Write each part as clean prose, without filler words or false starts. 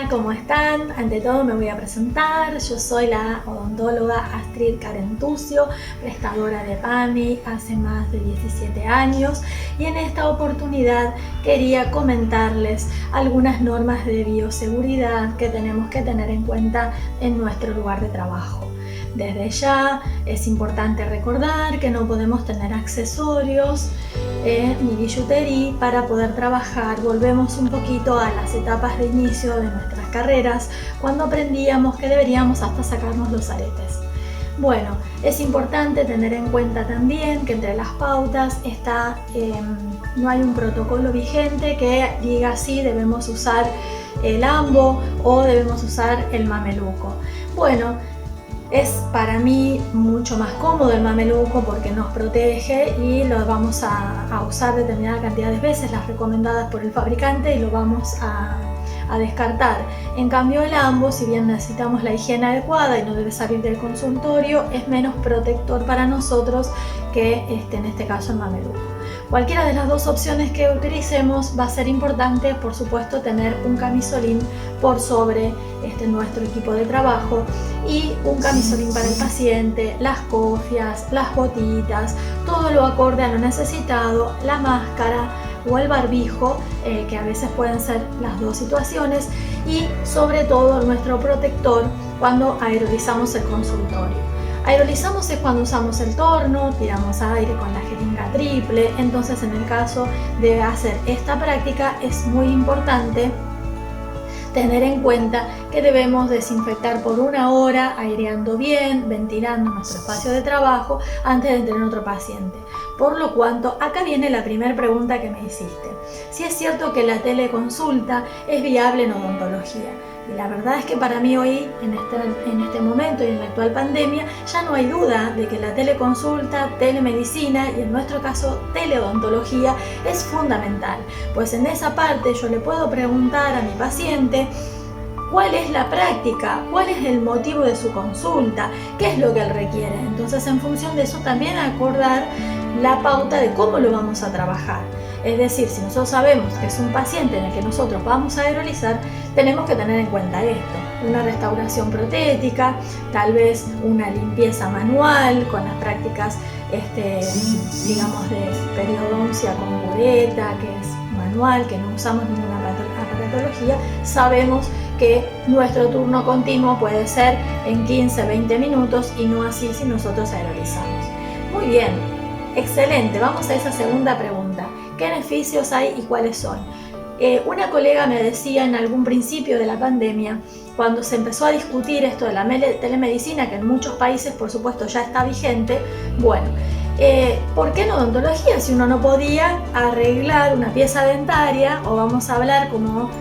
Hola, ¿cómo están? Ante todo me voy a presentar. Yo soy la odontóloga Astrid Carentucio, prestadora de PAMI hace más de 17 años, y en esta oportunidad quería comentarles algunas normas de bioseguridad que tenemos que tener en cuenta en nuestro lugar de trabajo. Desde ya es importante recordar que no podemos tener accesorios ni billutería para poder trabajar. Volvemos un poquito a las etapas de inicio de nuestras carreras, cuando aprendíamos que deberíamos hasta sacarnos los aretes. Bueno, es importante tener en cuenta también que entre las pautas no hay un protocolo vigente que diga si debemos usar el ambo o debemos usar el mameluco. Bueno, es para mí mucho más cómodo el mameluco porque nos protege y lo vamos a usar determinada cantidad de veces, las recomendadas por el fabricante, y lo vamos a descartar. En cambio el ambo, si bien necesitamos la higiene adecuada y no debe salir del consultorio, es menos protector para nosotros que en este caso el mameluco. Cualquiera de las dos opciones que utilicemos va a ser importante, por supuesto, tener un camisolín por sobre nuestro equipo de trabajo y un camisolín para el paciente, las cofias, las botitas, todo lo acorde a lo necesitado, la máscara o el barbijo, que a veces pueden ser las dos situaciones, y sobre todo nuestro protector cuando aerolizamos el consultorio. Aerolizamos es cuando usamos el torno, tiramos aire con la jeringa triple. Entonces, en el caso de hacer esta práctica es muy importante tener en cuenta que debemos desinfectar por 1 hora, aireando bien, ventilando nuestro espacio de trabajo antes de tener otro paciente. Por lo cuanto, acá viene la primera pregunta que me hiciste. Si es cierto que la teleconsulta es viable en odontología. Y la verdad es que para mí hoy, en este momento y en la actual pandemia, ya no hay duda de que la teleconsulta, telemedicina y en nuestro caso teleodontología es fundamental. Pues en esa parte yo le puedo preguntar a mi paciente cuál es la práctica, cuál es el motivo de su consulta, qué es lo que él requiere. Entonces, en función de eso también acordar la pauta de cómo lo vamos a trabajar. Es decir, si nosotros sabemos que es un paciente en el que nosotros vamos a aerolizar, tenemos que tener en cuenta esto: una restauración protética, tal vez una limpieza manual con las prácticas, digamos, de periodoncia con bureta, que es manual, que no usamos ninguna aparatología. Sabemos que nuestro turno continuo puede ser en 15-20 minutos y no así si nosotros aerolizamos. Muy bien, excelente. Vamos a esa segunda pregunta. ¿Qué beneficios hay y cuáles son? Una colega me decía en algún principio de la pandemia, cuando se empezó a discutir esto de la telemedicina, que en muchos países por supuesto ya está vigente, bueno, ¿por qué en odontología si uno no podía arreglar una pieza dentaria, o vamos a hablar como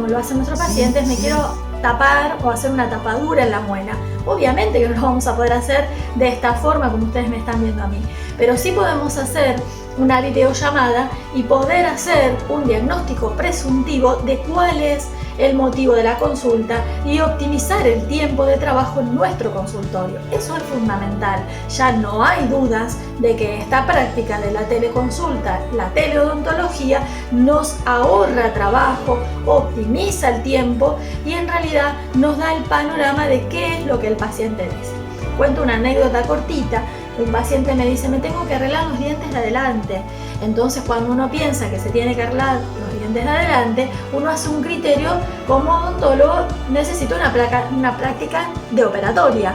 lo hacen nuestros pacientes, me quiero tapar o hacer una tapadura en la muela? Obviamente que no lo vamos a poder hacer de esta forma como ustedes me están viendo a mí, pero sí podemos hacer una videollamada y poder hacer un diagnóstico presuntivo de cuál es el motivo de la consulta y optimizar el tiempo de trabajo en nuestro consultorio. Eso es fundamental. Ya no hay dudas de que esta práctica de la teleconsulta, la teleodontología, nos ahorra trabajo, optimiza el tiempo y en realidad nos da el panorama de qué es lo que el paciente dice. Cuento una anécdota cortita. Un paciente me dice: me tengo que arreglar los dientes de adelante. Entonces, cuando uno piensa que se tiene que arreglar los dientes de adelante, uno hace un criterio: como odontólogo necesito una práctica de operatoria.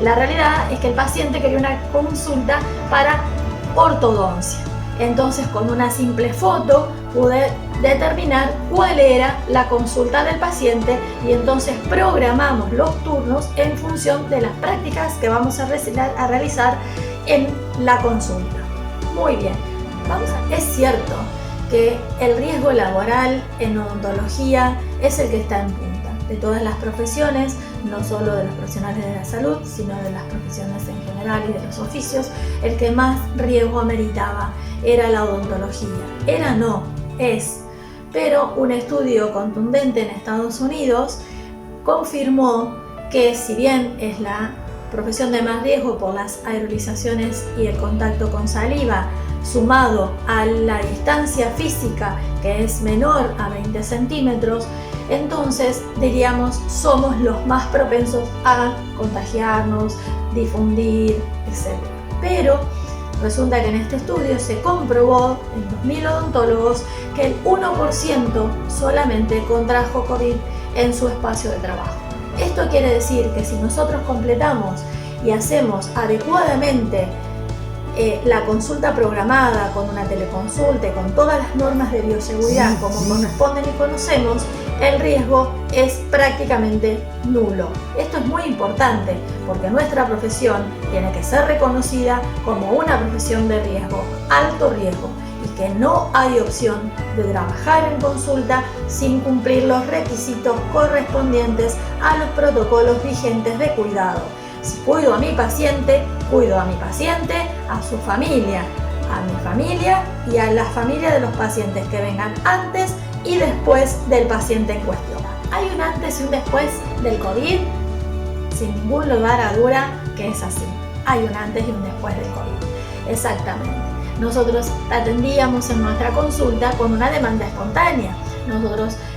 La realidad es que el paciente quería una consulta para ortodoncia. Entonces, con una simple foto pude determinar cuál era la consulta del paciente y entonces programamos los turnos en función de las prácticas que vamos a realizar en la consulta. Muy bien, es cierto que el riesgo laboral en odontología es el que está en punta de todas las profesiones, no solo de los profesionales de la salud, sino de las profesiones en general y de los oficios. El que más riesgo ameritaba era la odontología. Era, no, es. Pero un estudio contundente en Estados Unidos confirmó que, si bien es la profesión de más riesgo por las aerolizaciones y el contacto con saliva, sumado a la distancia física, que es menor a 20 centímetros, entonces diríamos somos los más propensos a contagiarnos, difundir, etc. Pero resulta que en este estudio se comprobó en 2000 odontólogos que el 1% solamente contrajo COVID en su espacio de trabajo. Esto quiere decir que si nosotros completamos y hacemos adecuadamente la consulta programada con una teleconsulta y con todas las normas de bioseguridad como corresponden y conocemos, el riesgo es prácticamente nulo. Esto es muy importante porque nuestra profesión tiene que ser reconocida como una profesión de riesgo, alto riesgo, y que no hay opción de trabajar en consulta sin cumplir los requisitos correspondientes a los protocolos vigentes de cuidado. Si cuido a mi paciente, cuido a mi paciente, a su familia, a mi familia y a la familia de los pacientes que vengan antes y después del paciente en cuestión. Hay un antes y un después del COVID, sin ningún lugar a duda que es así. Hay un antes y un después del COVID. Exactamente. Nosotros atendíamos en nuestra consulta con una demanda espontánea.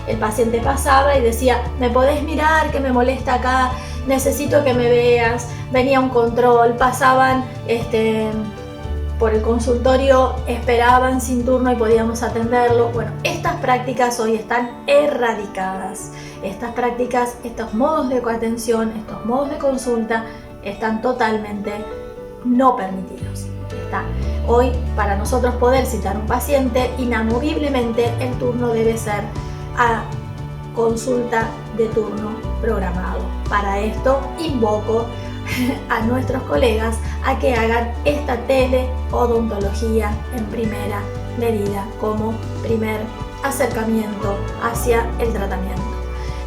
El paciente pasaba y decía, ¿me podés mirar que me molesta acá? Necesito que me veas. Venía un control, pasaban por el consultorio, esperaban sin turno y podíamos atenderlo. Bueno, estas prácticas hoy están erradicadas. Estas prácticas, estos modos de coatención, estos modos de consulta están totalmente no permitidos. Hoy, para nosotros poder citar un paciente, inamoviblemente el turno debe ser a consulta de turno programado. Para esto invoco a nuestros colegas a que hagan esta teleodontología en primera medida como primer acercamiento hacia el tratamiento.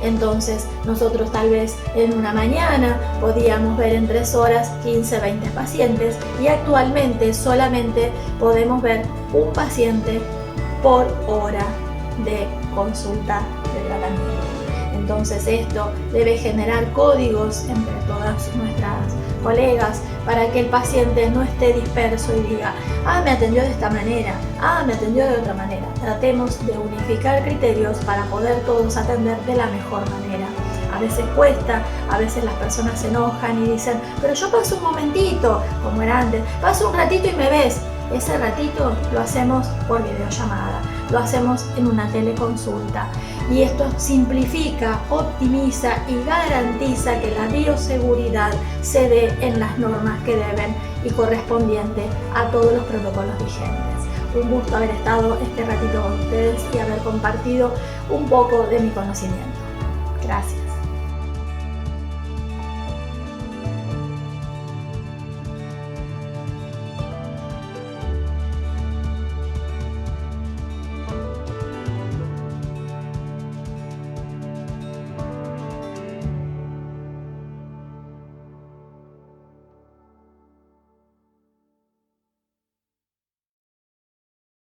Entonces nosotros tal vez en una mañana podíamos ver en 3 horas 15-20 pacientes y actualmente solamente podemos ver un paciente por hora de consulta de tratamiento. Entonces esto debe generar códigos entre todas nuestras colegas para que el paciente no esté disperso y diga, me atendió de esta manera, me atendió de otra manera. Tratemos de unificar criterios para poder todos atender de la mejor manera. A veces cuesta, a veces las personas se enojan y dicen, pero yo paso un momentito, como era antes, paso un ratito y me ves. Ese ratito lo hacemos por videollamada, lo hacemos en una teleconsulta y esto simplifica, optimiza y garantiza que la bioseguridad se dé en las normas que deben y correspondiente a todos los protocolos vigentes. Un gusto haber estado este ratito con ustedes y haber compartido un poco de mi conocimiento. Gracias.